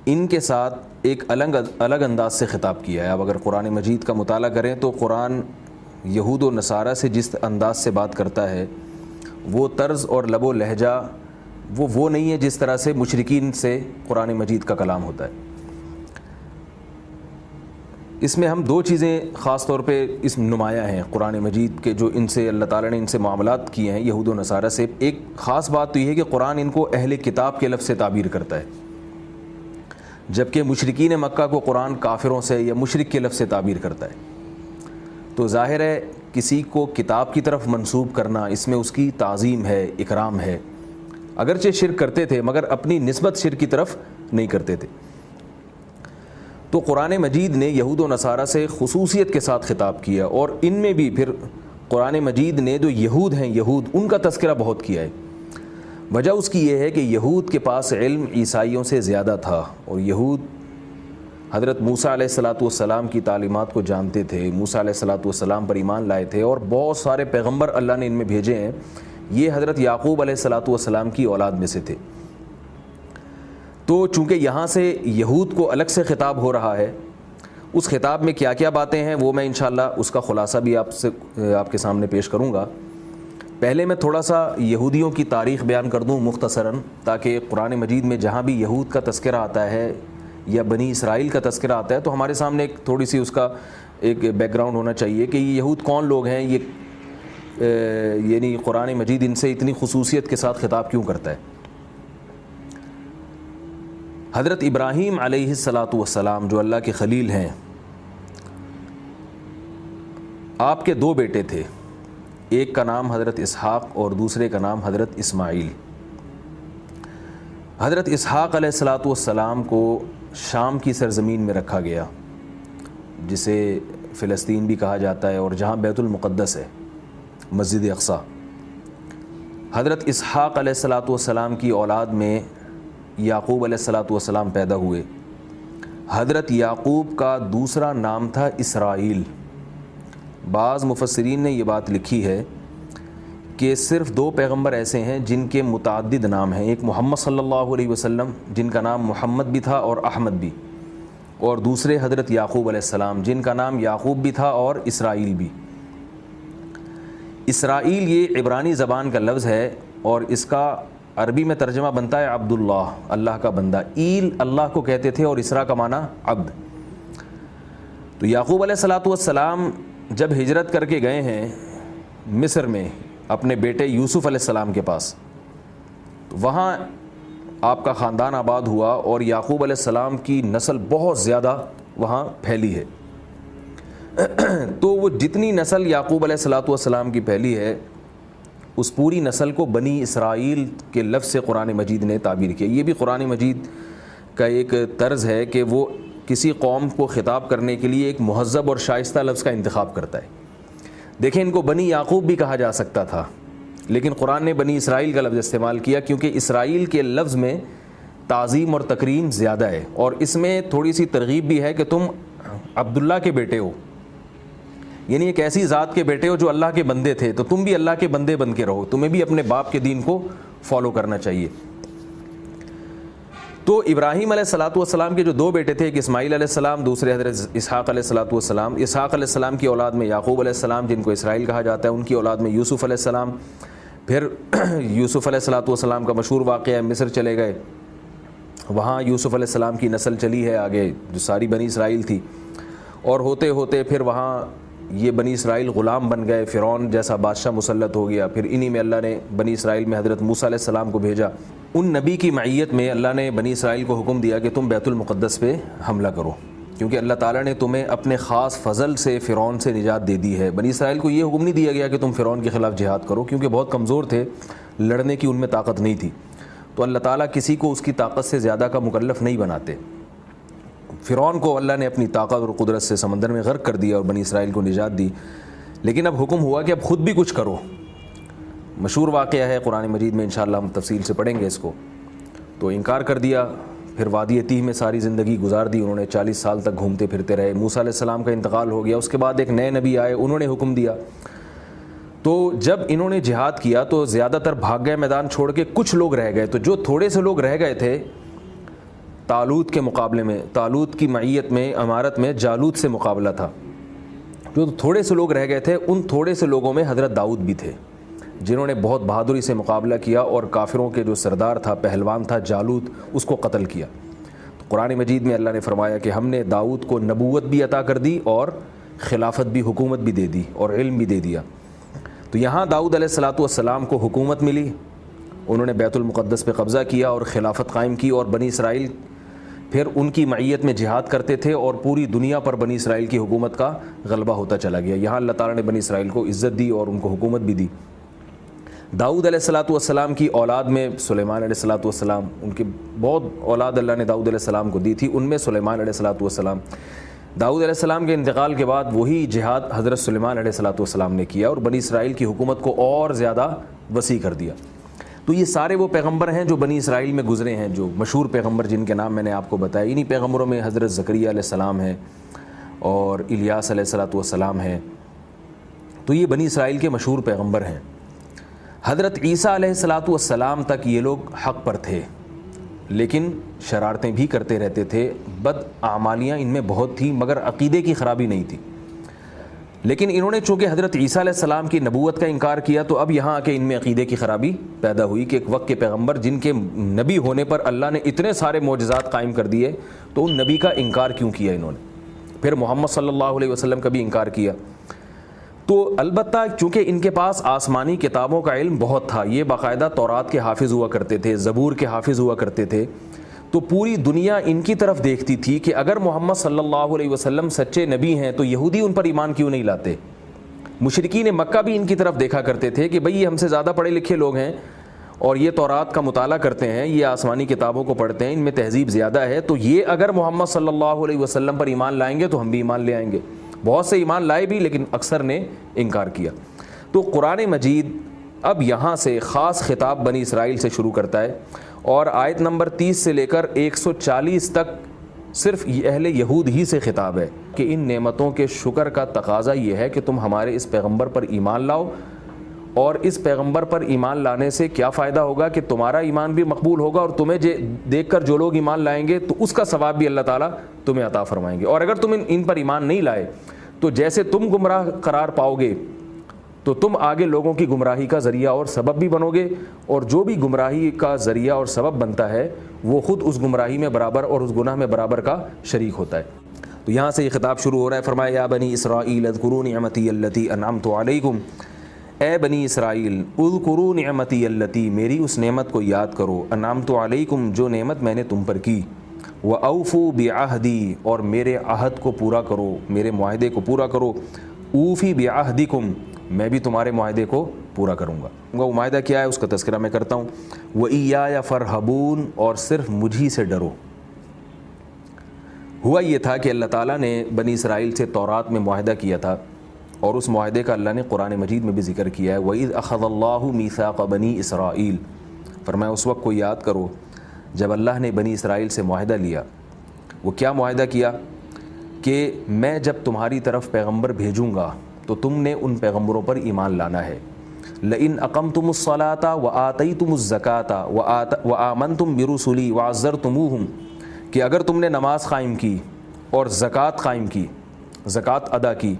ان کے ساتھ ایک الگ انداز سے خطاب کیا ہے. اب اگر قرآن مجید کا مطالعہ کریں تو قرآن یہود و نصارہ سے جس انداز سے بات کرتا ہے وہ طرز اور لب و لہجہ وہ نہیں ہے جس طرح سے مشرکین سے قرآن مجید کا کلام ہوتا ہے. اس میں ہم دو چیزیں خاص طور پہ اس نمایاں ہیں قرآن مجید کے جو ان سے اللہ تعالیٰ نے ان سے معاملات کیے ہیں یہود و نصارہ سے. ایک خاص بات تو یہ ہے کہ قرآن ان کو اہل کتاب کے لفظ سے تعبیر کرتا ہے، جبکہ مشرکین مکہ کو قرآن کافروں سے یا مشرک کے لفظ سے تعبیر کرتا ہے. تو ظاہر ہے کسی کو کتاب کی طرف منسوب کرنا اس میں اس کی تعظیم ہے، اکرام ہے. اگرچہ شرک کرتے تھے مگر اپنی نسبت شرک کی طرف نہیں کرتے تھے. تو قرآن مجید نے یہود و نصارہ سے خصوصیت کے ساتھ خطاب کیا، اور ان میں بھی پھر قرآن مجید نے جو یہود ہیں یہود ان کا تذکرہ بہت کیا ہے. وجہ اس کی یہ ہے کہ یہود کے پاس علم عیسائیوں سے زیادہ تھا، اور یہود حضرت موسیٰ علیہ السلام کی تعلیمات کو جانتے تھے، موسیٰ علیہ السلام پر ایمان لائے تھے، اور بہت سارے پیغمبر اللہ نے ان میں بھیجے ہیں. یہ حضرت یعقوب علیہ السلام کی اولاد میں سے تھے. تو چونکہ یہاں سے یہود کو الگ سے خطاب ہو رہا ہے، اس خطاب میں کیا کیا باتیں ہیں وہ میں انشاءاللہ اس کا خلاصہ بھی آپ کے سامنے پیش کروں گا. پہلے میں تھوڑا سا یہودیوں کی تاریخ بیان کر دوں مختصراً، تاکہ قرآن مجید میں جہاں بھی یہود کا تذکرہ آتا ہے یا بنی اسرائیل کا تذکرہ آتا ہے تو ہمارے سامنے ایک تھوڑی سی اس کا ایک بیک گراؤنڈ ہونا چاہیے کہ یہ یہود کون لوگ ہیں، یعنی قرآن مجید ان سے اتنی خصوصیت کے ساتھ خطاب کیوں کرتا ہے. حضرت ابراہیم علیہ السلام جو اللہ کے خلیل ہیں، آپ کے دو بیٹے تھے، ایک کا نام حضرت اسحاق اور دوسرے کا نام حضرت اسماعیل. حضرت اسحاق علیہ السلام کو شام کی سرزمین میں رکھا گیا، جسے فلسطین بھی کہا جاتا ہے، اور جہاں بیت المقدس ہے، مسجد اقصی. حضرت اسحاق علیہ السلام کی اولاد میں یعقوب علیہ السلام پیدا ہوئے. حضرت یعقوب کا دوسرا نام تھا اسرائیل. بعض مفسرین نے یہ بات لکھی ہے کہ صرف دو پیغمبر ایسے ہیں جن کے متعدد نام ہیں، ایک محمد صلی اللہ علیہ وسلم جن کا نام محمد بھی تھا اور احمد بھی، اور دوسرے حضرت یعقوب علیہ السلام جن کا نام یعقوب بھی تھا اور اسرائیل بھی. اسرائیل یہ عبرانی زبان کا لفظ ہے، اور اس کا عربی میں ترجمہ بنتا ہے عبداللہ، اللہ کا بندہ. ایل اللہ کو کہتے تھے اور اسرا کا معنی عبد. تو یعقوب علیہ السلام جب ہجرت کر کے گئے ہیں مصر میں اپنے بیٹے یوسف علیہ السلام کے پاس، تو وہاں آپ کا خاندان آباد ہوا، اور یعقوب علیہ السلام کی نسل بہت زیادہ وہاں پھیلی ہے. تو وہ جتنی نسل یعقوب علیہ السلام کی پھیلی ہے اس پوری نسل کو بنی اسرائیل کے لفظ سے قرآن مجید نے تعبیر کیا. یہ بھی قرآن مجید کا ایک طرز ہے کہ وہ کسی قوم کو خطاب کرنے کے لیے ایک مہذب اور شائستہ لفظ کا انتخاب کرتا ہے. دیکھیں ان کو بنی یعقوب بھی کہا جا سکتا تھا، لیکن قرآن نے بنی اسرائیل کا لفظ استعمال کیا کیونکہ اسرائیل کے لفظ میں تعظیم اور تکریم زیادہ ہے، اور اس میں تھوڑی سی ترغیب بھی ہے کہ تم عبداللہ کے بیٹے ہو، یعنی ایک ایسی ذات کے بیٹے ہو جو اللہ کے بندے تھے، تو تم بھی اللہ کے بندے بن کے رہو، تمہیں بھی اپنے باپ کے دین کو فالو کرنا چاہیے. تو ابراہیم علیہ السلام کے جو دو بیٹے تھے، ایک اسماعیل علیہ السلام، دوسرے حضرت اسحاق علیہ السلام. اسحاق علیہ السلام کی اولاد میں یعقوب علیہ السلام جن کو اسرائیل کہا جاتا ہے، ان کی اولاد میں یوسف علیہ السلام. پھر یوسف علیہ السلام کا مشہور واقعہ ہے، مصر چلے گئے، وہاں یوسف علیہ السلام کی نسل چلی ہے آگے جو ساری بنی اسرائیل تھی، اور ہوتے ہوتے پھر وہاں یہ بنی اسرائیل غلام بن گئے، فرعون جیسا بادشاہ مسلط ہو گیا. پھر انہی میں اللہ نے بنی اسرائیل میں حضرت موسیٰ علیہ السلام کو بھیجا. ان نبی کی معیت میں اللہ نے بنی اسرائیل کو حکم دیا کہ تم بیت المقدس پہ حملہ کرو، کیونکہ اللہ تعالیٰ نے تمہیں اپنے خاص فضل سے فرعون سے نجات دے دی ہے. بنی اسرائیل کو یہ حکم نہیں دیا گیا کہ تم فرعون کے خلاف جہاد کرو، کیونکہ بہت کمزور تھے، لڑنے کی ان میں طاقت نہیں تھی. تو اللہ تعالیٰ کسی کو اس کی طاقت سے زیادہ کا مکلف نہیں بناتے. فرعون کو اللہ نے اپنی طاقت اور قدرت سے سمندر میں غرق کر دیا اور بنی اسرائیل کو نجات دی. لیکن اب حکم ہوا کہ اب خود بھی کچھ کرو. مشہور واقعہ ہے قرآن مجید میں، انشاءاللہ ہم تفصیل سے پڑھیں گے اس کو. تو انکار کر دیا، پھر وادی تیہ میں ساری زندگی گزار دی انہوں نے، 40 سال تک گھومتے پھرتے رہے. موسیٰ علیہ السلام کا انتقال ہو گیا، اس کے بعد ایک نئے نبی آئے، انہوں نے حکم دیا. تو جب انہوں نے جہاد کیا تو زیادہ تر بھاگ گئے میدان چھوڑ کے، کچھ لوگ رہ گئے. تو جو تھوڑے سے لوگ رہ گئے تھے طالوت کے مقابلے میں، طالوت کی معیت میں، امارت میں جالوت سے مقابلہ تھا. جو تھوڑے سے لوگ رہ گئے تھے ان تھوڑے سے لوگوں میں حضرت داؤد بھی تھے جنہوں نے بہت بہادری سے مقابلہ کیا اور کافروں کے جو سردار تھا، پہلوان تھا جالوت، اس کو قتل کیا. تو قرآن مجید میں اللہ نے فرمایا کہ ہم نے داؤد کو نبوت بھی عطا کر دی اور خلافت بھی، حکومت بھی دے دی اور علم بھی دے دیا. تو یہاں داؤد علیہ الصلاۃ والسلام کو حکومت ملی، انہوں نے بیت المقدس پہ قبضہ کیا اور خلافت قائم کی، اور بنی اسرائیل پھر ان کی معیت میں جہاد کرتے تھے اور پوری دنیا پر بنی اسرائیل کی حکومت کا غلبہ ہوتا چلا گیا. یہاں اللہ تعالیٰ نے بنی اسرائیل کو عزت دی اور ان کو حکومت بھی دی. داؤد علیہ الصلاۃ والسلام کی اولاد میں سلیمان علیہ الصلاۃ والسلام، ان کے بہت اولاد اللہ نے داؤد علیہ السلام کو دی تھی، ان میں سلیمان علیہ الصلاۃ والسلام. داؤد علیہ السلام کے انتقال کے بعد وہی جہاد حضرت سلیمان علیہ الصلاۃ والسلام نے کیا اور بنی اسرائیل کی حکومت کو اور زیادہ وسیع کر دیا. تو یہ سارے وہ پیغمبر ہیں جو بنی اسرائیل میں گزرے ہیں، جو مشہور پیغمبر جن کے نام میں نے آپ کو بتایا. انہی پیغمبروں میں حضرت زکریا علیہ السلام ہیں اور الیاس علیہ الصلاۃ والسلام ہیں. تو یہ بنی اسرائیل کے مشہور پیغمبر ہیں. حضرت عیسیٰ علیہ الصلاۃ والسلام تک یہ لوگ حق پر تھے، لیکن شرارتیں بھی کرتے رہتے تھے، بد اعمالیاں ان میں بہت تھیں، مگر عقیدے کی خرابی نہیں تھی. لیکن انہوں نے چونکہ حضرت عیسیٰ علیہ السلام کی نبوت کا انکار کیا تو اب یہاں آ کے ان میں عقیدے کی خرابی پیدا ہوئی کہ ایک وقت کے پیغمبر جن کے نبی ہونے پر اللہ نے اتنے سارے معجزات قائم کر دیے، تو ان نبی کا انکار کیوں کیا انہوں نے؟ پھر محمد صلی اللہ علیہ وسلم کا بھی انکار کیا. تو البتہ چونکہ ان کے پاس آسمانی کتابوں کا علم بہت تھا، یہ باقاعدہ تورات کے حافظ ہوا کرتے تھے، زبور کے حافظ ہوا کرتے تھے، تو پوری دنیا ان کی طرف دیکھتی تھی کہ اگر محمد صلی اللہ علیہ وسلم سچے نبی ہیں تو یہودی ان پر ایمان کیوں نہیں لاتے. مشرکین مکہ بھی ان کی طرف دیکھا کرتے تھے کہ بھئی یہ ہم سے زیادہ پڑھے لکھے لوگ ہیں اور یہ تورات کا مطالعہ کرتے ہیں، یہ آسمانی کتابوں کو پڑھتے ہیں، ان میں تہذیب زیادہ ہے، تو یہ اگر محمد صلی اللہ علیہ وسلم پر ایمان لائیں گے تو ہم بھی ایمان لے آئیں گے. بہت سے ایمان لائے بھی لیکن اکثر نے انکار کیا. تو قرآن مجید اب یہاں سے خاص خطاب بنی اسرائیل سے شروع کرتا ہے اور آیت نمبر 30 سے لے کر 140 تک صرف اہل یہود ہی سے خطاب ہے کہ ان نعمتوں کے شکر کا تقاضا یہ ہے کہ تم ہمارے اس پیغمبر پر ایمان لاؤ، اور اس پیغمبر پر ایمان لانے سے کیا فائدہ ہوگا کہ تمہارا ایمان بھی مقبول ہوگا اور تمہیں دیکھ کر جو لوگ ایمان لائیں گے تو اس کا ثواب بھی اللہ تعالیٰ تمہیں عطا فرمائیں گے. اور اگر تم ان پر ایمان نہیں لائے تو جیسے تم گمراہ قرار پاؤ گے تو تم آگے لوگوں کی گمراہی کا ذریعہ اور سبب بھی بنو گے، اور جو بھی گمراہی کا ذریعہ اور سبب بنتا ہے وہ خود اس گمراہی میں برابر اور اس گناہ میں برابر کا شریک ہوتا ہے. تو یہاں سے یہ خطاب شروع ہو رہا ہے. فرمایا یا بنی اسرائیل اذکروا نعمتی التی انعمت علیکم، اے بنی اسرائیل اذکروا نعمتی التی، میری اس نعمت کو یاد کرو، انعمت علیکم، جو نعمت میں نے تم پر کی، وَأَوْفُوا بِعَهْدِي، اور میرے عہد کو پورا کرو، میرے معاہدے کو پورا کرو. اوفی بعہدکم، میں بھی تمہارے معاہدے کو پورا کروں گا. وہ معاہدہ کیا ہے اس کا تذکرہ میں کرتا ہوں. وَإِيَّايَ فَارْهَبُونَ، اور صرف مجھی سے ڈرو. ہوا یہ تھا کہ اللہ تعالیٰ نے بنی اسرائیل سے تورات میں معاہدہ کیا تھا اور اس معاہدے کا اللہ نے قرآن مجید میں بھی ذکر کیا ہے. وَإِذْ أَخَذَ اللَّهُ مِيثَاقَ بَنِي إِسْرَائِيلَ، فرمایا اس وقت کو یاد کرو جب اللہ نے بنی اسرائیل سے معاہدہ لیا. وہ کیا معاہدہ کیا کہ میں جب تمہاری طرف پیغمبر بھیجوں گا تو تم نے ان پیغمبروں پر ایمان لانا ہے. لئن اقمتم الصلاۃ وآتیتم الزکاۃ وآمنتم برسلی وعزرتموہم، کہ اگر تم نے نماز قائم کی اور زکوٰۃ قائم کی، زکوٰۃ ادا کی،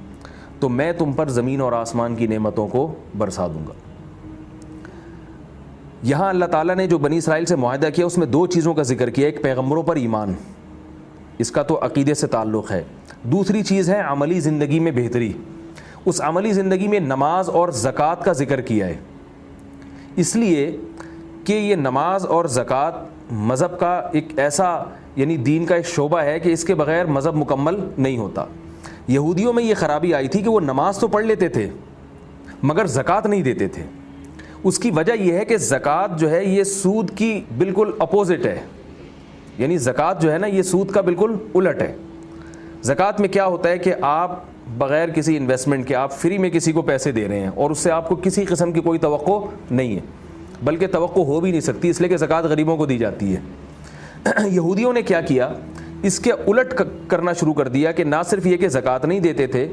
تو میں تم پر زمین اور آسمان کی نعمتوں کو برسا دوں گا. یہاں اللہ تعالیٰ نے جو بنی اسرائیل سے معاہدہ کیا اس میں دو چیزوں کا ذکر کیا. ایک پیغمبروں پر ایمان، اس کا تو عقیدے سے تعلق ہے. دوسری چیز ہے عملی زندگی میں بہتری. اس عملی زندگی میں نماز اور زکوٰۃ کا ذکر کیا ہے، اس لیے کہ یہ نماز اور زکوٰۃ مذہب کا ایک ایسا یعنی دین کا ایک شعبہ ہے کہ اس کے بغیر مذہب مکمل نہیں ہوتا. یہودیوں میں یہ خرابی آئی تھی کہ وہ نماز تو پڑھ لیتے تھے مگر زکوٰۃ نہیں دیتے تھے. اس کی وجہ یہ ہے کہ زکوٰۃ جو ہے یہ سود کی بالکل اپوزٹ ہے، یعنی زکوٰۃ جو ہے نا یہ سود کا بالکل الٹ ہے. زکوٰۃ میں کیا ہوتا ہے کہ آپ بغیر کسی انویسٹمنٹ کے آپ فری میں کسی کو پیسے دے رہے ہیں اور اس سے آپ کو کسی قسم کی کوئی توقع نہیں ہے، بلکہ توقع ہو بھی نہیں سکتی، اس لیے کہ زکوٰۃ غریبوں کو دی جاتی ہے. یہودیوں نے کیا کیا، اس کے الٹ کرنا شروع کر دیا کہ نہ صرف یہ کہ زکوٰۃ نہیں دیتے تھے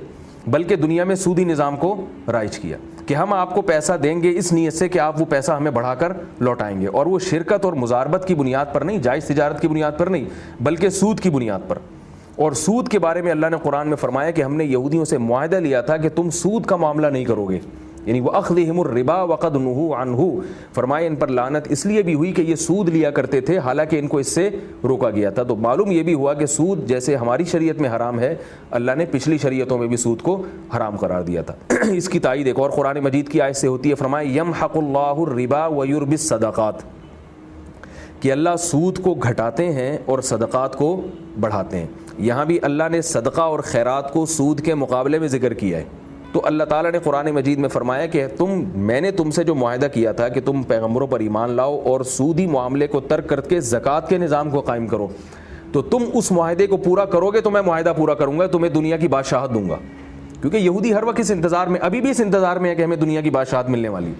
بلکہ دنیا میں سودی نظام کو رائج کیا کہ ہم آپ کو پیسہ دیں گے اس نیت سے کہ آپ وہ پیسہ ہمیں بڑھا کر لوٹائیں گے، اور وہ شرکت اور مزاربت کی بنیاد پر نہیں، جائز تجارت کی بنیاد پر نہیں، بلکہ سود کی بنیاد پر۔ اور سود کے بارے میں اللہ نے قرآن میں فرمایا کہ ہم نے یہودیوں سے معاہدہ لیا تھا کہ تم سود کا معاملہ نہیں کرو گے، یعنی وَأَخْذِهِمُ الرِّبَا وَقَدْ نُهُوا عَنْهُ، فرمایا ان پر لعنت اس لیے بھی ہوئی کہ یہ سود لیا کرتے تھے حالانکہ ان کو اس سے روکا گیا تھا۔ تو معلوم یہ بھی ہوا کہ سود جیسے ہماری شریعت میں حرام ہے، اللہ نے پچھلی شریعتوں میں بھی سود کو حرام قرار دیا تھا۔ اس کی تائید ایک اور قرآن مجید کی آیت سے ہوتی ہے، فرمایا يَمْحَقُ اللَّهُ الرِّبَا وَيُرْبِي الصَّدَقَاتِ، کہ اللہ سود کو گھٹاتے ہیں اور صدقات کو بڑھاتے ہیں۔ یہاں بھی اللہ نے صدقہ اور خیرات کو سود کے مقابلے میں ذکر کیا ہے۔ تو اللہ تعالیٰ نے قرآن مجید میں فرمایا کہ میں نے تم سے جو معاہدہ کیا تھا کہ تم پیغمبروں پر ایمان لاؤ اور سودی معاملے کو ترک کر کے زکوٰۃ کے نظام کو قائم کرو، تو تم اس معاہدے کو پورا کرو گے تو میں معاہدہ پورا کروں گا، تمہیں دنیا کی بادشاہت دوں گا۔ کیونکہ یہودی ہر وقت اس انتظار میں، ابھی بھی اس انتظار میں ہے کہ ہمیں دنیا کی بادشاہت ملنے والی۔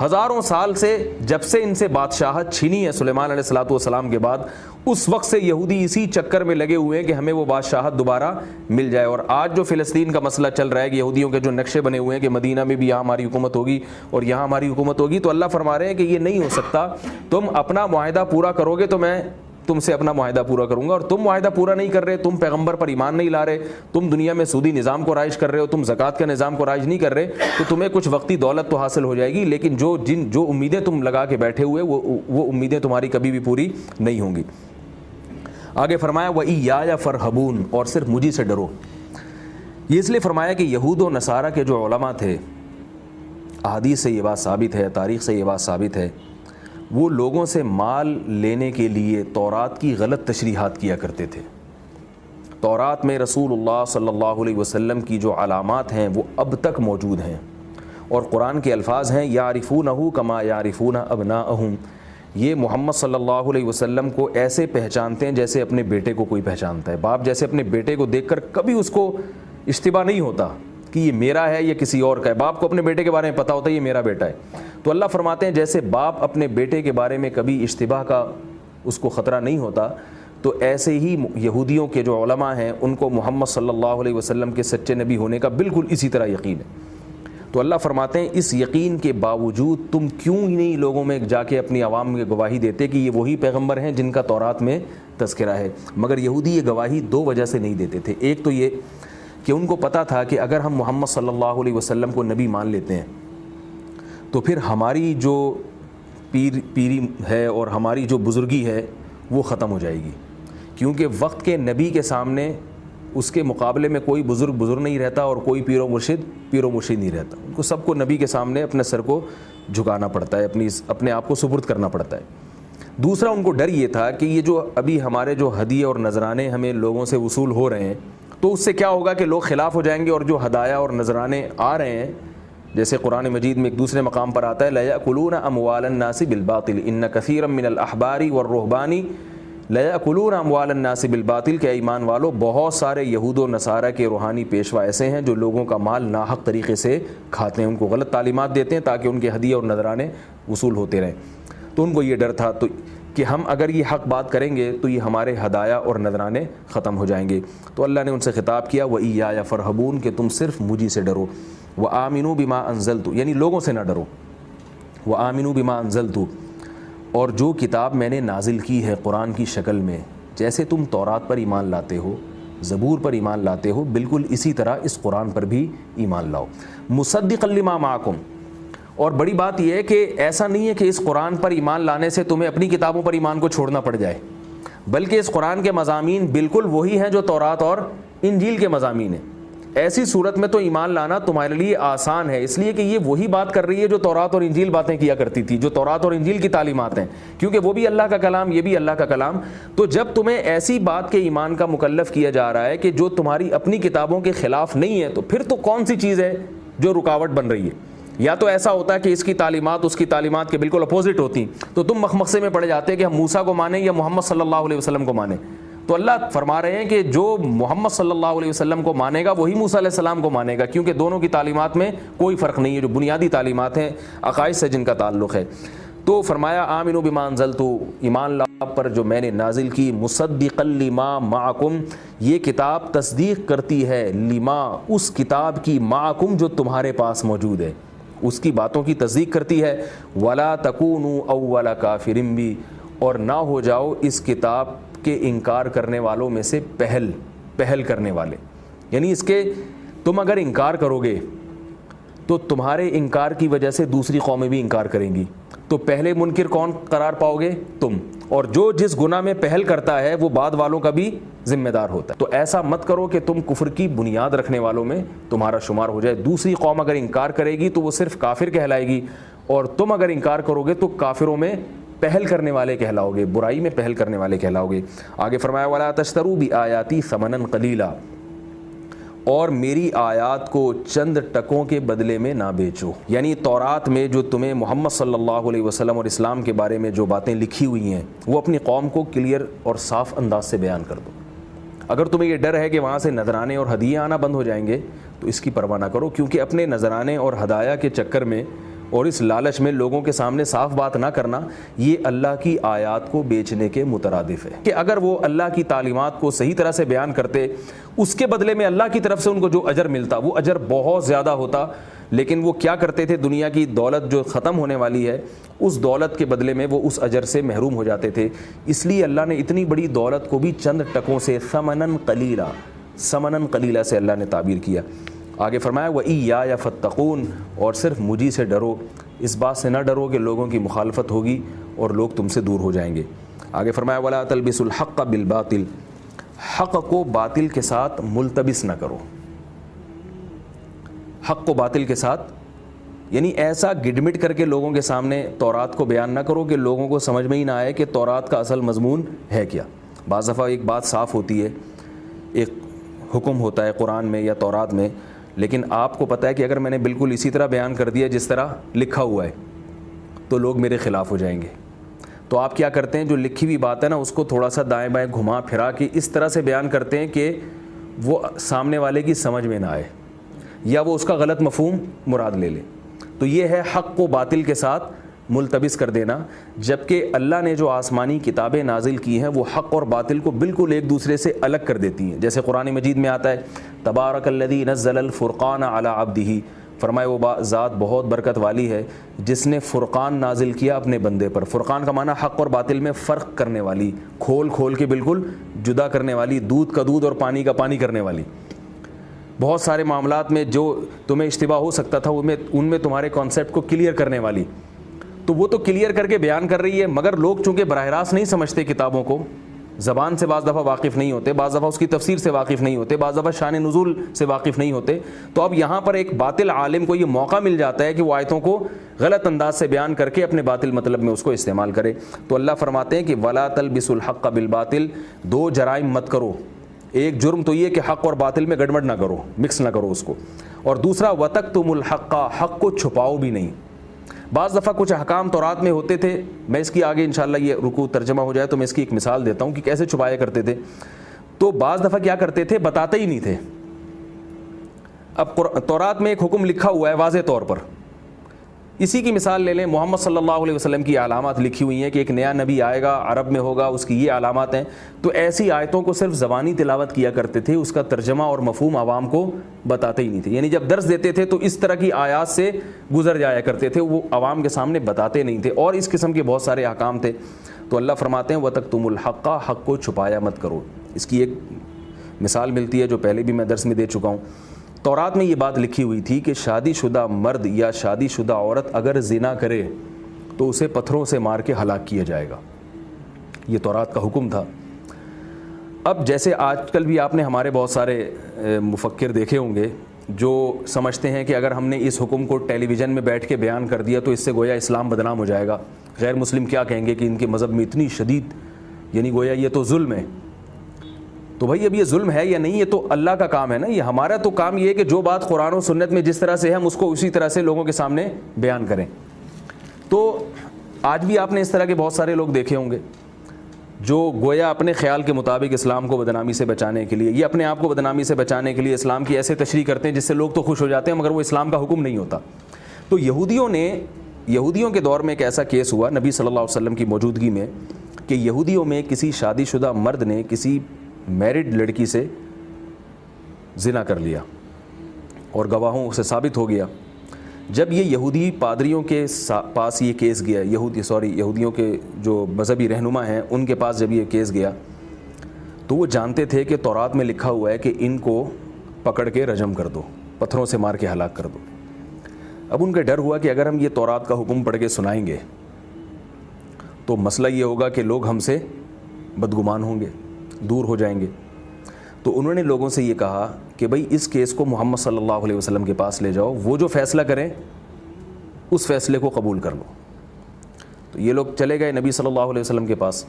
ہزاروں سال سے جب سے ان سے بادشاہت چھینی ہے سلیمان علیہ السلام کے بعد، اس وقت سے یہودی اسی چکر میں لگے ہوئے ہیں کہ ہمیں وہ بادشاہت دوبارہ مل جائے۔ اور آج جو فلسطین کا مسئلہ چل رہا ہے کہ یہودیوں کے جو نقشے بنے ہوئے ہیں کہ مدینہ میں بھی یہاں ہماری حکومت ہوگی اور یہاں ہماری حکومت ہوگی، تو اللہ فرما رہے ہیں کہ یہ نہیں ہو سکتا، تم اپنا معاہدہ پورا کرو گے تو میں تم سے اپنا معاہدہ پورا کروں گا، اور تم معاہدہ پورا نہیں کر رہے، تم پیغمبر پر ایمان نہیں لا رہے، تم دنیا میں سودی نظام کو رائج کر رہے ہو، تم زکوٰۃ کا نظام کو رائج نہیں کر رہے، تو تمہیں کچھ وقتی دولت تو حاصل ہو جائے گی، لیکن جو امیدیں تم لگا کے بیٹھے ہوئے وہ امیدیں تمہاری کبھی بھی پوری نہیں ہوں گی۔ آگے فرمایا وَإِيَّايَ فَارْهَبُونِ، اور صرف مجھے سے ڈرو۔ یہ اس لیے فرمایا کہ یہود و نصارہ کے جو علماء تھے، احادیث سے یہ بات ثابت ہے، تاریخ سے یہ بات ثابت ہے، وہ لوگوں سے مال لینے کے لیے تورات کی غلط تشریحات کیا کرتے تھے۔ تورات میں رسول اللہ صلی اللہ علیہ وسلم کی جو علامات ہیں وہ اب تک موجود ہیں، اور قرآن کے الفاظ ہیں یعرفونہ کما یعرفون ابناءہم، یہ محمد صلی اللہ علیہ وسلم کو ایسے پہچانتے ہیں جیسے اپنے بیٹے کو کوئی پہچانتا ہے۔ باپ جیسے اپنے بیٹے کو دیکھ کر کبھی اس کو اشتباہ نہیں ہوتا کہ یہ میرا ہے یا کسی اور کا ہے، باپ کو اپنے بیٹے کے بارے میں پتہ ہوتا ہے یہ میرا بیٹا ہے۔ تو اللہ فرماتے ہیں جیسے باپ اپنے بیٹے کے بارے میں کبھی اشتباہ کا اس کو خطرہ نہیں ہوتا، تو ایسے ہی یہودیوں کے جو علماء ہیں ان کو محمد صلی اللہ علیہ وسلم کے سچے نبی ہونے کا بالکل اسی طرح یقین ہے۔ تو اللہ فرماتے ہیں اس یقین کے باوجود تم کیوں ہی نہیں لوگوں میں جا کے اپنی عوام میں گواہی دیتے کہ یہ وہی پیغمبر ہیں جن کا تورات میں تذکرہ ہے۔ مگر یہودی یہ گواہی دو وجہ سے نہیں دیتے تھے۔ ایک تو یہ کہ ان کو پتہ تھا کہ اگر ہم محمد صلی اللہ علیہ وسلم کو نبی مان لیتے ہیں تو پھر ہماری جو پیری ہے اور ہماری جو بزرگی ہے وہ ختم ہو جائے گی، کیونکہ وقت کے نبی کے سامنے اس کے مقابلے میں کوئی بزرگ نہیں رہتا اور کوئی پیر و مرشد نہیں رہتا۔ ان کو سب کو نبی کے سامنے اپنے سر کو جھکانا پڑتا ہے، اپنے آپ کو سپرد کرنا پڑتا ہے۔ دوسرا ان کو ڈر یہ تھا کہ یہ جو ابھی ہمارے جو ہدیے اور نذرانے ہمیں لوگوں سے وصول ہو رہے ہیں، تو اس سے کیا ہوگا کہ لوگ خلاف ہو جائیں گے، اور جو ہدایہ اور نذرانے آ رہے ہیں، جیسے قرآن مجید میں ایک دوسرے مقام پر آتا ہے لَيَأْكُلُونَ أَمْوَالَ النَّاسِ بِالْبَاطِلِ إِنَّ كَثِيرًا مِّنَ الْأَحْبَارِ وَالرُّهْبَانِ لَيَأْكُلُونَ أَمْوَالَ النَّاسِ بِالْبَاطِلِ، کہ ایمان والو بہت سارے یہود و نصارہ کے روحانی پیشوا ایسے ہیں جو لوگوں کا مال ناحق طریقے سے کھاتے ہیں، ان کو غلط تعلیمات دیتے ہیں تاکہ ان کے ہدیے اور نذرانے وصول ہوتے رہیں۔ تو ان کو یہ ڈر تھا کہ ہم اگر یہ حق بات کریں گے تو یہ ہمارے ہدایہ اور نذرانے ختم ہو جائیں گے۔ تو اللہ نے ان سے خطاب کیا وَإِيَّايَ فَارْهَبُونِ، کہ تم صرف مجھے سے ڈرو، وَآمِنُوا بِمَا أَنزَلْتُ، یعنی لوگوں سے نہ ڈرو، وَآمِنُوا بِمَا أَنزَلْتُ، اور جو کتاب میں نے نازل کی ہے قرآن کی شکل میں، جیسے تم تورات پر ایمان لاتے ہو، زبور پر ایمان لاتے ہو، بالکل اسی طرح اس قرآن پر بھی ایمان لاؤ، مُصَدِّقًا لِمَا مَعَكُمْ۔ اور بڑی بات یہ ہے کہ ایسا نہیں ہے کہ اس قرآن پر ایمان لانے سے تمہیں اپنی کتابوں پر ایمان کو چھوڑنا پڑ جائے، بلکہ اس قرآن کے مضامین بالکل وہی ہیں جو تورات اور انجیل کے مضامین ہیں۔ ایسی صورت میں تو ایمان لانا تمہارے لیے آسان ہے، اس لیے کہ یہ وہی بات کر رہی ہے جو تورات اور انجیل باتیں کیا کرتی تھی، جو تورات اور انجیل کی تعلیمات ہیں، کیونکہ وہ بھی اللہ کا کلام، یہ بھی اللہ کا کلام۔ تو جب تمہیں ایسی بات کے ایمان کا مکلف کیا جا رہا ہے کہ جو تمہاری اپنی کتابوں کے خلاف نہیں ہے، تو پھر تو کون سی چیز ہے جو رکاوٹ بن رہی ہے؟ یا تو ایسا ہوتا ہے کہ اس کی تعلیمات اس کی تعلیمات کے بالکل اپوزٹ ہوتی، تو تم مخمصے میں پڑ جاتے کہ ہم موسیٰ کو مانیں یا محمد صلی اللہ علیہ وسلم کو مانیں۔ تو اللہ فرما رہے ہیں کہ جو محمد صلی اللہ علیہ وسلم کو مانے گا وہی موسیٰ علیہ السلام کو مانے گا، کیونکہ دونوں کی تعلیمات میں کوئی فرق نہیں ہے، جو بنیادی تعلیمات ہیں عقائد سے جن کا تعلق ہے۔ تو فرمایا آمنوا بما انزلت، ایمان لا پر جو میں نے نازل کی، مصدقا لما معکم، یہ کتاب تصدیق کرتی ہے لما، اس کتاب کی، معکم جو تمہارے پاس موجود ہے۔ اس کی باتوں کی تصدیق کرتی ہے. ولا تکونوا اول کافر بھی، اور نہ ہو جاؤ اس کتاب کے انکار کرنے والوں میں سے پہل کرنے والے. یعنی اس کے تم اگر انکار کرو گے تو تمہارے انکار کی وجہ سے دوسری قومیں بھی انکار کریں گی، تو پہلے منکر کون قرار پاؤ گے؟ تم. اور جو جس گناہ میں پہل کرتا ہے وہ بعد والوں کا بھی ذمہ دار ہوتا ہے. تو ایسا مت کرو کہ تم کفر کی بنیاد رکھنے والوں میں تمہارا شمار ہو جائے. دوسری قوم اگر انکار کرے گی تو وہ صرف کافر کہلائے گی، اور تم اگر انکار کرو گے تو کافروں میں پہل کرنے والے کہلاؤ گے، برائی میں پہل کرنے والے کہلاؤ گے. آگے فرمایا وَلَا تَشْتَرُوا بِآيَاتِي ثَمَنًا قَلِيلًا، اور میری آیات کو چند ٹکوں کے بدلے میں نہ بیچو. یعنی تورات میں جو تمہیں محمد صلی اللہ علیہ وسلم اور اسلام کے بارے میں جو باتیں لکھی ہوئی ہیں وہ اپنی قوم کو کلیئر اور صاف انداز سے بیان کر دو. اگر تمہیں یہ ڈر ہے کہ وہاں سے نذرانے اور ہدیے آنا بند ہو جائیں گے تو اس کی پرواہ نہ کرو، کیونکہ اپنے نذرانے اور ہدایہ کے چکر میں اور اس لالچ میں لوگوں کے سامنے صاف بات نہ کرنا یہ اللہ کی آیات کو بیچنے کے مترادف ہے. کہ اگر وہ اللہ کی تعلیمات کو صحیح طرح سے بیان کرتے، اس کے بدلے میں اللہ کی طرف سے ان کو جو اجر ملتا وہ اجر بہت زیادہ ہوتا. لیکن وہ کیا کرتے تھے؟ دنیا کی دولت جو ختم ہونے والی ہے اس دولت کے بدلے میں وہ اس اجر سے محروم ہو جاتے تھے. اس لیے اللہ نے اتنی بڑی دولت کو بھی چند ٹکوں سے ثمناً قلیلا سے اللہ نے تعبیر کیا. آگے فرمایا وَإِيَّايَ فَاتَّقُونَ، اور صرف مجھی سے ڈرو. اس بات سے نہ ڈرو کہ لوگوں کی مخالفت ہوگی اور لوگ تم سے دور ہو جائیں گے. آگے فرمایا وَلَا تَلْبِسُوا الْحَقَّ بِالْبَاطِلِ، حق کو باطل کے ساتھ ملتبس نہ کرو. حق کو باطل کے ساتھ یعنی ایسا گڈمٹ کر کے لوگوں کے سامنے تورات کو بیان نہ کرو کہ لوگوں کو سمجھ میں ہی نہ آئے کہ تورات کا اصل مضمون ہے کیا. بعض دفعہ ایک بات صاف ہوتی ہے، ایک حکم ہوتا ہے قرآن میں یا تورات میں، لیکن آپ کو پتہ ہے کہ اگر میں نے بالکل اسی طرح بیان کر دیا جس طرح لکھا ہوا ہے تو لوگ میرے خلاف ہو جائیں گے. تو آپ کیا کرتے ہیں؟ جو لکھی ہوئی بات ہے نا اس کو تھوڑا سا دائیں بائیں گھما پھرا کے اس طرح سے بیان کرتے ہیں کہ وہ سامنے والے کی سمجھ میں نہ آئے یا وہ اس کا غلط مفہوم مراد لے لے. تو یہ ہے حق کو باطل کے ساتھ ملتبس کر دینا. جبکہ اللہ نے جو آسمانی کتابیں نازل کی ہیں وہ حق اور باطل کو بالکل ایک دوسرے سے الگ کر دیتی ہیں. جیسے قرآن مجید میں آتا ہے تبارک الذی نزل الفرقان علی عبدہ، فرمائے وہ ذات بہت برکت والی ہے جس نے فرقان نازل کیا اپنے بندے پر. فرقان کا معنی حق اور باطل میں فرق کرنے والی، کھول کے بالکل جدا کرنے والی، دودھ کا دودھ اور پانی کا پانی کرنے والی. بہت سارے معاملات میں جو تمہیں اشتباہ ہو سکتا تھا ان میں تمہارے کانسیپٹ کو کلیئر کرنے والی. تو وہ تو کلیئر کر کے بیان کر رہی ہے، مگر لوگ چونکہ براہ راست نہیں سمجھتے کتابوں کو، زبان سے بعض دفعہ واقف نہیں ہوتے، بعض دفعہ اس کی تفسیر سے واقف نہیں ہوتے، بعض دفعہ شان نزول سے واقف نہیں ہوتے. تو اب یہاں پر ایک باطل عالم کو یہ موقع مل جاتا ہے کہ وہ آیتوں کو غلط انداز سے بیان کر کے اپنے باطل مطلب میں اس کو استعمال کرے. تو اللہ فرماتے ہیں کہ وَلَا تَلْبِسُوا الْحَقَّ بِالْبَاطِلِ، دو جرائم مت کرو. ایک جرم تو یہ کہ حق اور باطل میں گڑبڑ نہ کرو، مکس نہ کرو اس کو، اور دوسرا وَتَكْتُمُوا الْحَقَّ، حق کو چھپاؤ بھی نہیں. بعض دفعہ کچھ احکام تورات میں ہوتے تھے، میں اس کی آگے انشاءاللہ یہ رکوع ترجمہ ہو جائے تو میں اس کی ایک مثال دیتا ہوں کہ کیسے چھپایا کرتے تھے. تو بعض دفعہ کیا کرتے تھے؟ بتاتے ہی نہیں تھے. اب تورات میں ایک حکم لکھا ہوا ہے واضح طور پر، اسی کی مثال لے لیں. محمد صلی اللہ علیہ وسلم کی علامات لکھی ہوئی ہیں کہ ایک نیا نبی آئے گا، عرب میں ہوگا، اس کی یہ علامات ہیں. تو ایسی آیتوں کو صرف زبانی تلاوت کیا کرتے تھے، اس کا ترجمہ اور مفہوم عوام کو بتاتے ہی نہیں تھے. یعنی جب درس دیتے تھے تو اس طرح کی آیات سے گزر جایا کرتے تھے، وہ عوام کے سامنے بتاتے نہیں تھے. اور اس قسم کے بہت سارے احکام تھے. تو اللہ فرماتے ہیں وَتَكْتُمُوا الْحَقَّ، حق کو چھپایا مت کرو. اس کی ایک مثال ملتی ہے جو پہلے بھی میں درس میں دے چکا ہوں. تورات میں یہ بات لکھی ہوئی تھی کہ شادی شدہ مرد یا شادی شدہ عورت اگر زنا کرے تو اسے پتھروں سے مار کے ہلاک کیا جائے گا. یہ تورات کا حکم تھا. اب جیسے آج کل بھی آپ نے ہمارے بہت سارے مفکر دیکھے ہوں گے جو سمجھتے ہیں کہ اگر ہم نے اس حکم کو ٹیلی ویژن میں بیٹھ کے بیان کر دیا تو اس سے گویا اسلام بدنام ہو جائے گا. غیر مسلم کیا کہیں گے کہ ان کے مذہب میں اتنی شدید، یعنی گویا یہ تو ظلم ہے. تو بھائی اب یہ ظلم ہے یا نہیں، یہ تو اللہ کا کام ہے نا. یہ ہمارا تو کام یہ ہے کہ جو بات قرآن و سنت میں جس طرح سے ہے ہم اس کو اسی طرح سے لوگوں کے سامنے بیان کریں. تو آج بھی آپ نے اس طرح کے بہت سارے لوگ دیکھے ہوں گے جو گویا اپنے خیال کے مطابق اسلام کو بدنامی سے بچانے کے لیے، یہ اپنے آپ کو بدنامی سے بچانے کے لیے اسلام کی ایسے تشریح کرتے ہیں جس سے لوگ تو خوش ہو جاتے ہیں مگر وہ اسلام کا حکم نہیں ہوتا. تو یہودیوں کے دور میں ایک ایسا کیس ہوا نبی صلی اللہ علیہ وسلم کی موجودگی میں کہ یہودیوں میں کسی شادی شدہ مرد نے کسی میرڈ لڑکی سے زنا کر لیا اور گواہوں سے ثابت ہو گیا. جب یہ یہودی پادریوں کے پاس یہ کیس گیا، یہودیوں کے جو مذہبی رہنما ہیں ان کے پاس جب یہ کیس گیا تو وہ جانتے تھے کہ تورات میں لکھا ہوا ہے کہ ان کو پکڑ کے رجم کر دو، پتھروں سے مار کے ہلاک کر دو۔ اب ان کا ڈر ہوا کہ اگر ہم یہ تورات کا حکم پڑھ کے سنائیں گے تو مسئلہ یہ ہوگا کہ لوگ ہم سے بدگمان ہوں گے، دور ہو جائیں گے۔ تو انہوں نے لوگوں سے یہ کہا کہ بھئی اس کیس کو محمد صلی اللہ علیہ وسلم کے پاس لے جاؤ، وہ جو فیصلہ کریں اس فیصلے کو قبول کر لو۔ تو یہ لوگ چلے گئے نبی صلی اللہ علیہ وسلم کے پاس۔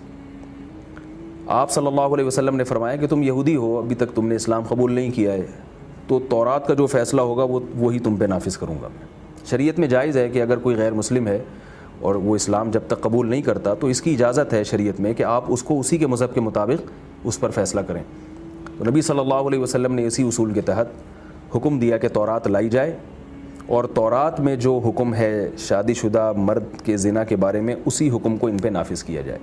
آپ صلی اللہ علیہ وسلم نے فرمایا کہ تم یہودی ہو، ابھی تک تم نے اسلام قبول نہیں کیا ہے، تو تورات کا جو فیصلہ ہوگا وہی تم پہ نافذ کروں گا میں۔ شریعت میں جائز ہے کہ اگر کوئی غیر مسلم ہے اور وہ اسلام جب تک قبول نہیں کرتا تو اس کی اجازت ہے شریعت میں کہ آپ اس کو اسی کے مذہب کے مطابق اس پر فیصلہ کریں۔ تو نبی صلی اللہ علیہ وسلم نے اسی اصول کے تحت حکم دیا کہ تورات لائی جائے، اور تورات میں جو حکم ہے شادی شدہ مرد کے زنا کے بارے میں اسی حکم کو ان پہ نافذ کیا جائے۔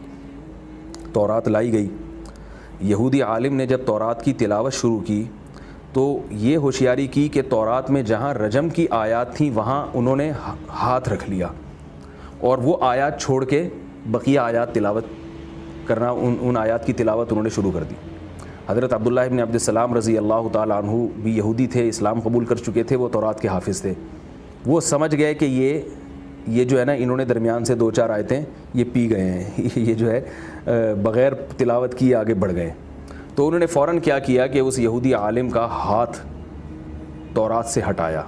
تورات لائی گئی۔ یہودی عالم نے جب تورات کی تلاوت شروع کی تو یہ ہوشیاری کی کہ تورات میں جہاں رجم کی آیات تھیں وہاں انہوں نے ہاتھ رکھ لیا اور وہ آیات چھوڑ کے بقیہ آیات تلاوت کرنا، ان آیات کی تلاوت انہوں نے شروع کر دی۔ حضرت عبداللہ ابن عبد السلام رضی اللہ تعالیٰ عنہ بھی یہودی تھے، اسلام قبول کر چکے تھے، وہ تورات کے حافظ تھے۔ وہ سمجھ گئے کہ یہ جو ہے نا انہوں نے درمیان سے 2-4 آیتیں یہ پی گئے ہیں، یہ جو ہے بغیر تلاوت کیے آگے بڑھ گئے۔ تو انہوں نے فوراً کیا کیا کہ اس یہودی عالم کا ہاتھ تورات سے ہٹایا۔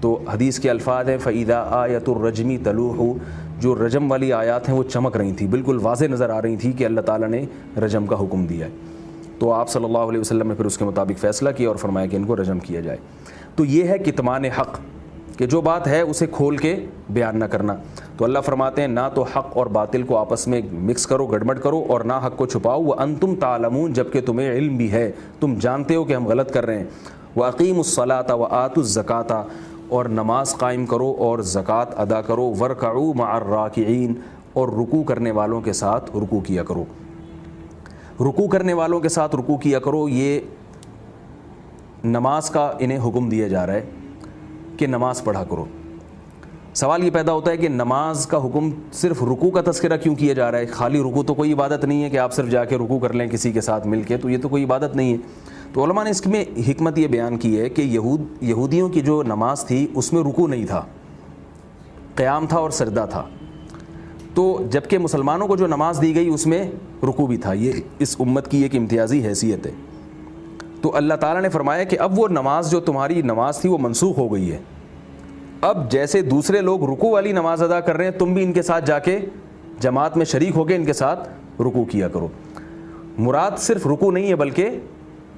تو حدیث کے الفاظ ہیں فَإِذَا آیَةُ الرَّجْمِ تَلُوحُ، جو رجم والی آیات ہیں وہ چمک رہی تھیں، بالکل واضح نظر آ رہی تھی کہ اللہ تعالیٰ نے رجم کا حکم دیا ہے۔ تو آپ صلی اللہ علیہ وسلم نے پھر اس کے مطابق فیصلہ کیا اور فرمایا کہ ان کو رجم کیا جائے۔ تو یہ ہے کتمان حق، کہ جو بات ہے اسے کھول کے بیان نہ کرنا۔ تو اللہ فرماتے ہیں نہ تو حق اور باطل کو آپس میں مکس کرو، گڑبڑ کرو، اور نہ حق کو چھپاؤ، وَأَنْتُمْ تَعْلَمُونَ، جبکہ تمہیں علم بھی ہے، تم جانتے ہو کہ ہم غلط کر رہے ہیں۔ وَأَقِيمُوا الصَّلَاةَ وَآتُوا الزَّكَاةَ، اور نماز قائم کرو اور زکوٰۃ ادا کرو، وَارْكَعُوا مَعَ الرَّاكِعِينَ، اور رکوع کرنے والوں کے ساتھ رکوع کیا کرو۔ رکوع کرنے والوں کے ساتھ رکوع کیا کرو، یہ نماز کا انہیں حکم دیا جا رہا ہے کہ نماز پڑھا کرو۔ سوال یہ پیدا ہوتا ہے کہ نماز کا حکم صرف رکوع کا تذکرہ کیوں کیا جا رہا ہے؟ خالی رکوع تو کوئی عبادت نہیں ہے کہ آپ صرف جا کے رکوع کر لیں کسی کے ساتھ مل کے، تو یہ تو کوئی عبادت نہیں ہے۔ تو علماء نے اس میں حکمت یہ بیان کی ہے کہ یہودیوں کی جو نماز تھی اس میں رکوع نہیں تھا، قیام تھا اور سجدہ تھا، تو جبکہ مسلمانوں کو جو نماز دی گئی اس میں رکوع بھی تھا۔ یہ اس امت کی ایک امتیازی حیثیت ہے۔ تو اللہ تعالیٰ نے فرمایا کہ اب وہ نماز جو تمہاری نماز تھی وہ منسوخ ہو گئی ہے، اب جیسے دوسرے لوگ رکوع والی نماز ادا کر رہے ہیں تم بھی ان کے ساتھ جا کے جماعت میں شریک ہو کے ان کے ساتھ رکوع کیا کرو۔ مراد صرف رکوع نہیں ہے بلکہ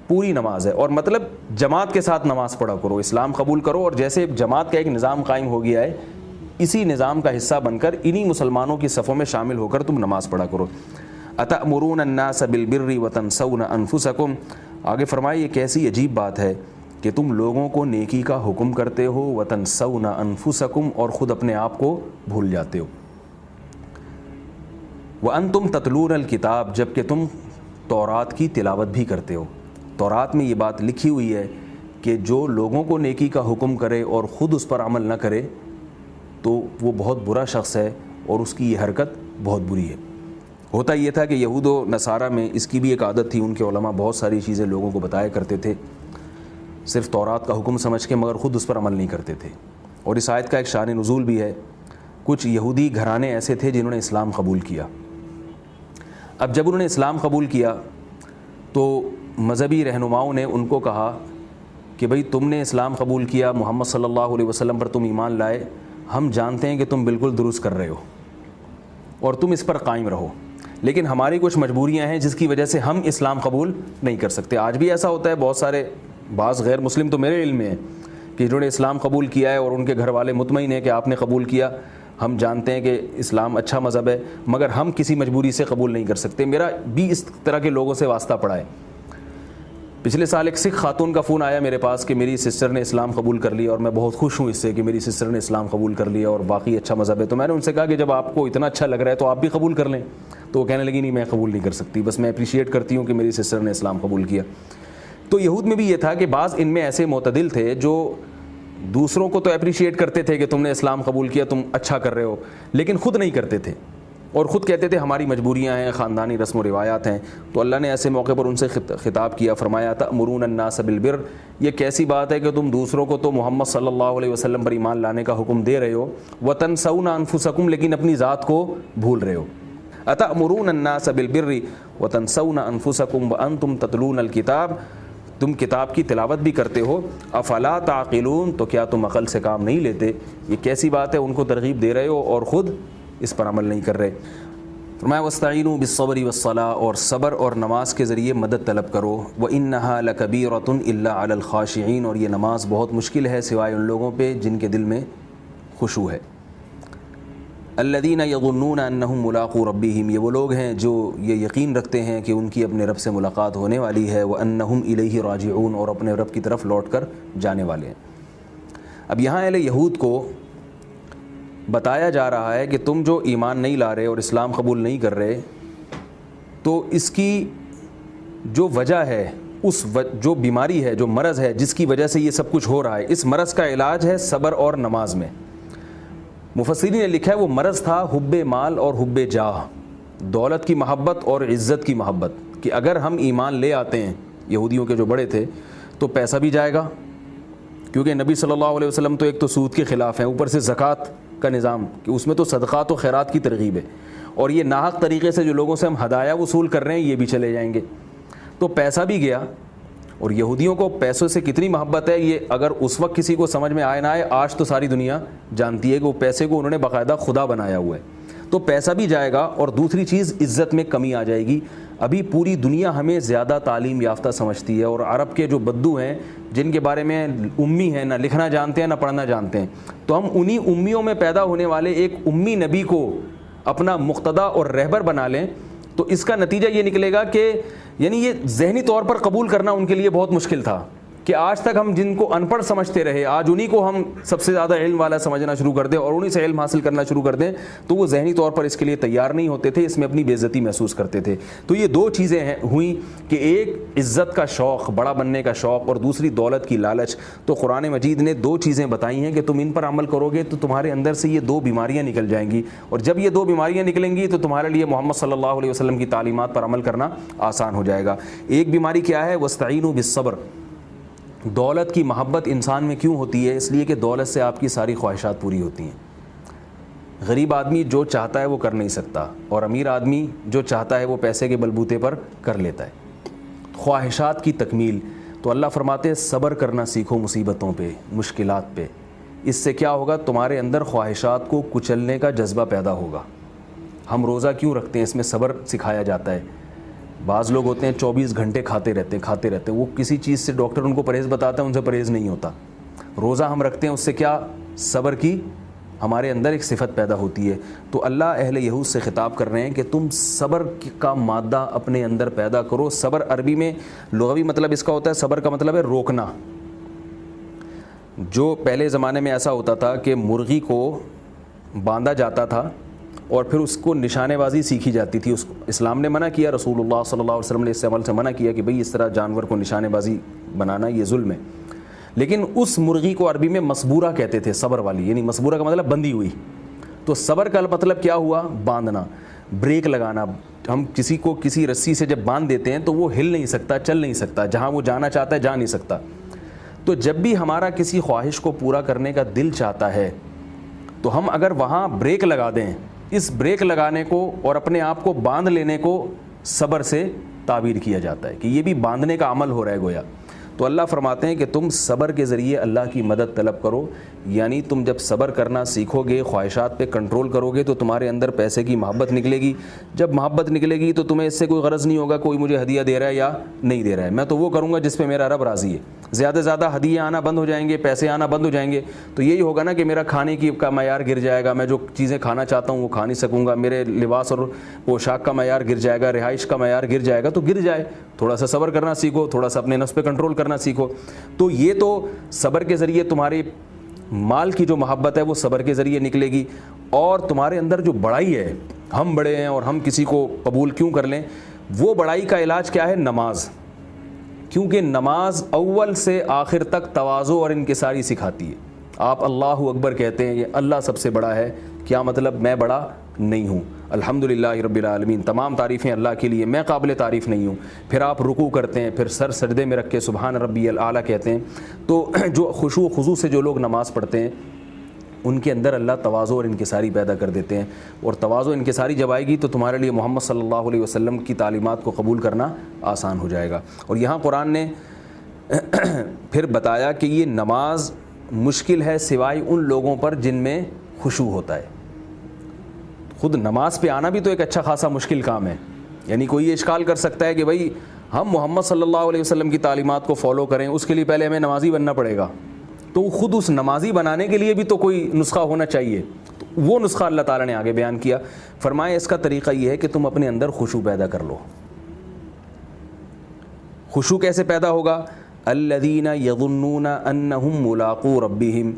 پوری نماز ہے، اور مطلب جماعت کے ساتھ نماز پڑھا کرو، اسلام قبول کرو، اور جیسے جماعت کا ایک نظام قائم ہو گیا ہے اسی نظام کا حصہ بن کر انہی مسلمانوں کی صفوں میں شامل ہو کر تم نماز پڑھا کرو۔ أَتَأْمُرُونَ النَّاسَ بِالْبِرِّ وَتَنْسَوْنَ أَنفُسَكُمْ، آگے فرمائے یہ کیسی عجیب بات ہے کہ تم لوگوں کو نیکی کا حکم کرتے ہو، وَتَنْسَوْنَ أَنفُسَكُمْ، اور خود اپنے آپ کو بھول جاتے ہو، وَأَنْتُمْ تَتْلُونَ الْكِتَابَ، جبکہ تم تورات کی تلاوت بھی کرتے ہو۔ تورات میں یہ بات لکھی ہوئی ہے کہ جو لوگوں کو نیکی کا حکم کرے اور خود اس پر عمل نہ کرے تو وہ بہت برا شخص ہے اور اس کی یہ حرکت بہت بری ہے۔ ہوتا یہ تھا کہ یہود و نصارہ میں اس کی بھی ایک عادت تھی، ان کے علماء بہت ساری چیزیں لوگوں کو بتایا کرتے تھے صرف تورات کا حکم سمجھ کے، مگر خود اس پر عمل نہیں کرتے تھے۔ اور اس آیت کا ایک شان نزول بھی ہے، کچھ یہودی گھرانے ایسے تھے جنہوں نے اسلام قبول کیا۔ اب جب انہوں نے اسلام قبول کیا تو مذہبی رہنماؤں نے ان کو کہا کہ بھئی تم نے اسلام قبول کیا، محمد صلی اللہ علیہ وسلم پر تم ایمان لائے، ہم جانتے ہیں کہ تم بالکل درست کر رہے ہو اور تم اس پر قائم رہو، لیکن ہماری کچھ مجبوریاں ہیں جس کی وجہ سے ہم اسلام قبول نہیں کر سکتے۔ آج بھی ایسا ہوتا ہے، بہت سارے بعض غیر مسلم تو میرے علم میں ہیں کہ جنہوں نے اسلام قبول کیا ہے اور ان کے گھر والے مطمئن ہیں کہ آپ نے قبول کیا، ہم جانتے ہیں کہ اسلام اچھا مذہب ہے مگر ہم کسی مجبوری سے قبول نہیں کر سکتے۔ میرا بھی اس طرح کے لوگوں سے واسطہ پڑا ہے۔ پچھلے سال ایک سکھ خاتون کا فون آیا میرے پاس کہ میری سسٹر نے اسلام قبول کر لیا، اور میں بہت خوش ہوں اس سے کہ میری سسٹر نے اسلام قبول کر لیا اور باقی اچھا مذہب ہے۔ تو میں نے ان سے کہا کہ جب آپ کو اتنا اچھا لگ رہا ہے تو آپ بھی قبول کر لیں۔ تو وہ کہنے لگی نہیں میں قبول نہیں کر سکتی، بس میں اپریشیٹ کرتی ہوں کہ میری سسٹر نے اسلام قبول کیا۔ تو یہود میں بھی یہ تھا کہ بعض ان میں ایسے معتدل تھے جو دوسروں کو تو اپریشیٹ کرتے تھے کہ تم نے اسلام قبول کیا، تم اچھا کر رہے ہو، لیکن خود نہیں کرتے تھے اور خود کہتے تھے ہماری مجبوریاں ہیں، خاندانی رسم و روایات ہیں. تو اللہ نے ایسے موقع پر ان سے خطاب کیا، فرمایا تأمرون الناس بالبر، یہ کیسی بات ہے کہ تم دوسروں کو تو محمد صلی اللہ علیہ وسلم پر ایمان لانے کا حکم دے رہے ہو، وتنسون انفسکم، لیکن اپنی ذات کو بھول رہے ہو. اتأمرون الناس بالبر وتنسون انفسکم وانتم تتلون الکتاب، تم کتاب کی تلاوت بھی کرتے ہو، افلا تعقلون، تو کیا تم عقل سے کام نہیں لیتے؟ یہ کیسی بات ہے، ان کو ترغیب دے رہے ہو اور خود اس پر عمل نہیں کر رہے. فرمایا وَاسْتَعِینُوا بِالصَّبْرِ وَالصَّلَاةِ، اور صبر اور نماز کے ذریعے مدد طلب کرو. وَإِنَّهَا لَكَبِيرَةٌ إِلَّا عَلَى الْخَاشِعِينَ، اور یہ نماز بہت مشکل ہے سوائے ان لوگوں پہ جن کے دل میں خشوع ہے. الَّذِينَ يَظُنُّونَ أَنَّهُمْ مُلَاقُو رَبِّهِمْ، یہ وہ لوگ ہیں جو یہ یقین رکھتے ہیں کہ ان کی اپنے رب سے ملاقات ہونے والی ہے. وَأَنَّهُمْ إِلَيْهِ راجعون، اور اپنے رب کی طرف لوٹ کر جانے والے ہیں. اب یہاں اہل یہود کو بتایا جا رہا ہے کہ تم جو ایمان نہیں لا رہے اور اسلام قبول نہیں کر رہے، تو اس کی جو وجہ ہے، جو بیماری ہے، جو مرض ہے جس کی وجہ سے یہ سب کچھ ہو رہا ہے، اس مرض کا علاج ہے صبر اور نماز میں. مفسرین نے لکھا ہے وہ مرض تھا حب مال اور حب جاہ، دولت کی محبت اور عزت کی محبت، کہ اگر ہم ایمان لے آتے ہیں، یہودیوں کے جو بڑے تھے، تو پیسہ بھی جائے گا، کیونکہ نبی صلی اللہ علیہ وسلم تو ایک تو سود کے خلاف ہیں، اوپر سے زکوٰۃ کا نظام کہ اس میں تو صدقات و خیرات کی ترغیب ہے، اور یہ ناحق طریقے سے جو لوگوں سے ہم ہدایہ وصول کر رہے ہیں یہ بھی چلے جائیں گے، تو پیسہ بھی گیا. اور یہودیوں کو پیسوں سے کتنی محبت ہے، یہ اگر اس وقت کسی کو سمجھ میں آئے نہ آئے، آج تو ساری دنیا جانتی ہے کہ وہ پیسے کو انہوں نے باقاعدہ خدا بنایا ہوا ہے. تو پیسہ بھی جائے گا، اور دوسری چیز عزت میں کمی آ جائے گی. ابھی پوری دنیا ہمیں زیادہ تعلیم یافتہ سمجھتی ہے، اور عرب کے جو بدو ہیں جن کے بارے میں امی ہیں، نہ لکھنا جانتے ہیں نہ پڑھنا جانتے ہیں، تو ہم انہی امیوں میں پیدا ہونے والے ایک امی نبی کو اپنا مقتدا اور رہبر بنا لیں، تو اس کا نتیجہ یہ نکلے گا کہ یعنی یہ ذہنی طور پر قبول کرنا ان کے لیے بہت مشکل تھا کہ آج تک ہم جن کو ان پڑھ سمجھتے رہے، آج انہی کو ہم سب سے زیادہ علم والا سمجھنا شروع کر دیں اور انہی سے علم حاصل کرنا شروع کر دیں، تو وہ ذہنی طور پر اس کے لیے تیار نہیں ہوتے تھے، اس میں اپنی بے عزتی محسوس کرتے تھے. تو یہ دو چیزیں ہوئیں کہ ایک عزت کا شوق، بڑا بننے کا شوق، اور دوسری دولت کی لالچ. تو قرآن مجید نے دو چیزیں بتائی ہیں کہ تم ان پر عمل کرو گے تو تمہارے اندر سے یہ دو بیماریاں نکل جائیں گی، اور جب یہ دو بیماریاں نکلیں گی تو تمہارے لیے محمد صلی اللہ علیہ وسلم کی تعلیمات پر عمل کرنا آسان ہو جائے گا. ایک بیماری کیا ہے؟ وَاسْتَعِینُوا بِالصَّبْرِ. دولت کی محبت انسان میں کیوں ہوتی ہے؟ اس لیے کہ دولت سے آپ کی ساری خواہشات پوری ہوتی ہیں. غریب آدمی جو چاہتا ہے وہ کر نہیں سکتا، اور امیر آدمی جو چاہتا ہے وہ پیسے کے بلبوتے پر کر لیتا ہے. خواہشات کی تکمیل. تو اللہ فرماتے ہیں صبر کرنا سیکھو مصیبتوں پہ، مشکلات پہ. اس سے کیا ہوگا؟ تمہارے اندر خواہشات کو کچلنے کا جذبہ پیدا ہوگا. ہم روزہ کیوں رکھتے ہیں؟ اس میں صبر سکھایا جاتا ہے. بعض لوگ ہوتے ہیں 24 گھنٹے کھاتے رہتے ہیں، وہ کسی چیز سے ڈاکٹر ان کو پرہیز بتاتا ہے، ان سے پرہیز نہیں ہوتا. روزہ ہم رکھتے ہیں، اس سے کیا؟ صبر کی ہمارے اندر ایک صفت پیدا ہوتی ہے. تو اللہ اہل یہود سے خطاب کر رہے ہیں کہ تم صبر کا مادہ اپنے اندر پیدا کرو. صبر عربی میں لغوی مطلب اس کا ہوتا ہے، صبر کا مطلب ہے روکنا. جو پہلے زمانے میں ایسا ہوتا تھا کہ مرغی کو باندھا جاتا تھا اور پھر اس کو نشانے بازی سیکھی جاتی تھی. اس کو اسلام نے منع کیا، رسول اللہ صلی اللہ علیہ وسلم نے اس عمل سے منع کیا کہ بھئی اس طرح جانور کو نشانے بازی بنانا یہ ظلم ہے. لیکن اس مرغی کو عربی میں مسبورہ کہتے تھے، صبر والی، یعنی مسبورہ کا مطلب بندھی ہوئی. تو صبر کا مطلب کیا ہوا؟ باندھنا، بریک لگانا. ہم کسی کو کسی رسی سے جب باندھ دیتے ہیں تو وہ ہل نہیں سکتا، چل نہیں سکتا، جہاں وہ جانا چاہتا ہے جا نہیں سکتا. تو جب بھی ہمارا کسی خواہش کو پورا کرنے کا دل چاہتا ہے تو ہم اگر وہاں بریک لگا دیں، اس بریک لگانے کو اور اپنے آپ کو باندھ لینے کو صبر سے تعبیر کیا جاتا ہے کہ یہ بھی باندھنے کا عمل ہو رہا ہے گویا. تو اللہ فرماتے ہیں کہ تم صبر کے ذریعے اللہ کی مدد طلب کرو. یعنی تم جب صبر کرنا سیکھو گے، خواہشات پہ کنٹرول کرو گے، تو تمہارے اندر پیسے کی محبت نکلے گی. جب محبت نکلے گی تو تمہیں اس سے کوئی غرض نہیں ہوگا کوئی مجھے ہدیہ دے رہا ہے یا نہیں دے رہا ہے، میں تو وہ کروں گا جس پہ میرا رب راضی ہے. زیادہ سے زیادہ ہدیے آنا بند ہو جائیں گے، پیسے آنا بند ہو جائیں گے، تو یہی ہوگا نا کہ میرا کھانے کی کا معیار گر جائے گا، میں جو چیزیں کھانا چاہتا ہوں وہ کھا نہیں سکوں گا، میرے لباس اور پوشاک کا معیار گر جائے گا، رہائش کا معیار گر جائے گا. تو گر جائے، تھوڑا سا صبر کرنا سیکھو، تھوڑا سا اپنے نفس پہ کنٹرول کرنا سیکھو. تو یہ تو صبر کے ذریعے تمہاری مال کی جو محبت ہے وہ صبر کے ذریعے نکلے گی. اور تمہارے اندر جو بڑائی ہے، ہم بڑے ہیں اور ہم کسی کو قبول کیوں کر لیں، وہ بڑائی کا علاج کیا ہے؟ نماز. کیونکہ نماز اول سے آخر تک تواضع اور انکساری سکھاتی ہے. آپ اللہ اکبر کہتے ہیں، یہ اللہ سب سے بڑا ہے، کیا مطلب؟ میں بڑا نہیں ہوں، الحمدللہ رب العالمین، تمام تعریفیں اللہ کے لیے، میں قابل تعریف نہیں ہوں۔ پھر آپ رکوع کرتے ہیں، پھر سر سجدے میں رکھ کے سبحان ربی الاعلیٰ کہتے ہیں۔ تو جو خشوع و خضوع سے جو لوگ نماز پڑھتے ہیں ان کے اندر اللہ تواضع اور انکساری پیدا کر دیتے ہیں، اور تواضع انکساری جب آئے گی تو تمہارے لیے محمد صلی اللہ علیہ وسلم کی تعلیمات کو قبول کرنا آسان ہو جائے گا۔ اور یہاں قرآن نے پھر بتایا کہ یہ نماز مشکل ہے سوائے ان لوگوں پر جن میں خشوع ہوتا ہے۔ خود نماز پہ آنا بھی تو ایک اچھا خاصا مشکل کام ہے، یعنی کوئی یہ اشکال کر سکتا ہے کہ بھائی ہم محمد صلی اللہ علیہ وسلم کی تعلیمات کو فالو کریں، اس کے لیے پہلے ہمیں نمازی بننا پڑے گا۔ تو خود اس نمازی بنانے کے لیے بھی تو کوئی نسخہ ہونا چاہیے، تو وہ نسخہ اللہ تعالیٰ نے آگے بیان کیا، فرمایا اس کا طریقہ یہ ہے کہ تم اپنے اندر خشوع پیدا کر لو۔ خشوع کیسے پیدا ہوگا؟ الذین یظنون انہم ملاقو ربہم،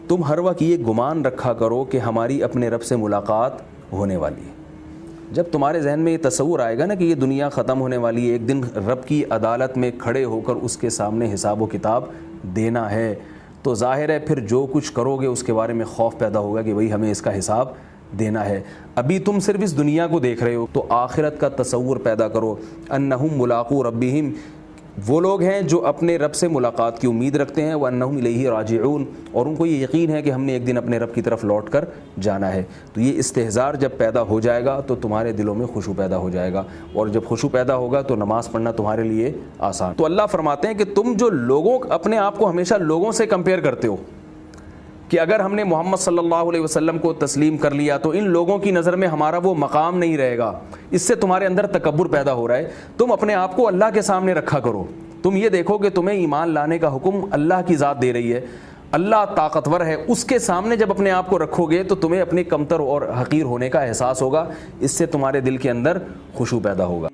تم ہر وقت یہ گمان رکھا کرو کہ ہماری اپنے رب سے ملاقات ہونے والی ہے۔ جب تمہارے ذہن میں یہ تصور آئے گا نا کہ یہ دنیا ختم ہونے والی ہے، ایک دن رب کی عدالت میں کھڑے ہو کر اس کے سامنے حساب و کتاب دینا ہے، تو ظاہر ہے پھر جو کچھ کرو گے اس کے بارے میں خوف پیدا ہوگا کہ بھئی ہمیں اس کا حساب دینا ہے۔ ابھی تم صرف اس دنیا کو دیکھ رہے ہو، تو آخرت کا تصور پیدا کرو۔ انہم ملاقو ربہم، وہ لوگ ہیں جو اپنے رب سے ملاقات کی امید رکھتے ہیں، وانہم الیہ راجعون، اور ان کو یہ یقین ہے کہ ہم نے ایک دن اپنے رب کی طرف لوٹ کر جانا ہے۔ تو یہ استحضار جب پیدا ہو جائے گا تو تمہارے دلوں میں خشوع پیدا ہو جائے گا، اور جب خشوع پیدا ہوگا تو نماز پڑھنا تمہارے لیے آسان۔ تو اللہ فرماتے ہیں کہ تم جو لوگوں اپنے آپ کو ہمیشہ لوگوں سے کمپیئر کرتے ہو کہ اگر ہم نے محمد صلی اللہ علیہ وسلم کو تسلیم کر لیا تو ان لوگوں کی نظر میں ہمارا وہ مقام نہیں رہے گا، اس سے تمہارے اندر تکبر پیدا ہو رہا ہے۔ تم اپنے آپ کو اللہ کے سامنے رکھا کرو، تم یہ دیکھو کہ تمہیں ایمان لانے کا حکم اللہ کی ذات دے رہی ہے، اللہ طاقتور ہے، اس کے سامنے جب اپنے آپ کو رکھو گے تو تمہیں اپنے کمتر اور حقیر ہونے کا احساس ہوگا، اس سے تمہارے دل کے اندر خشوع پیدا ہوگا۔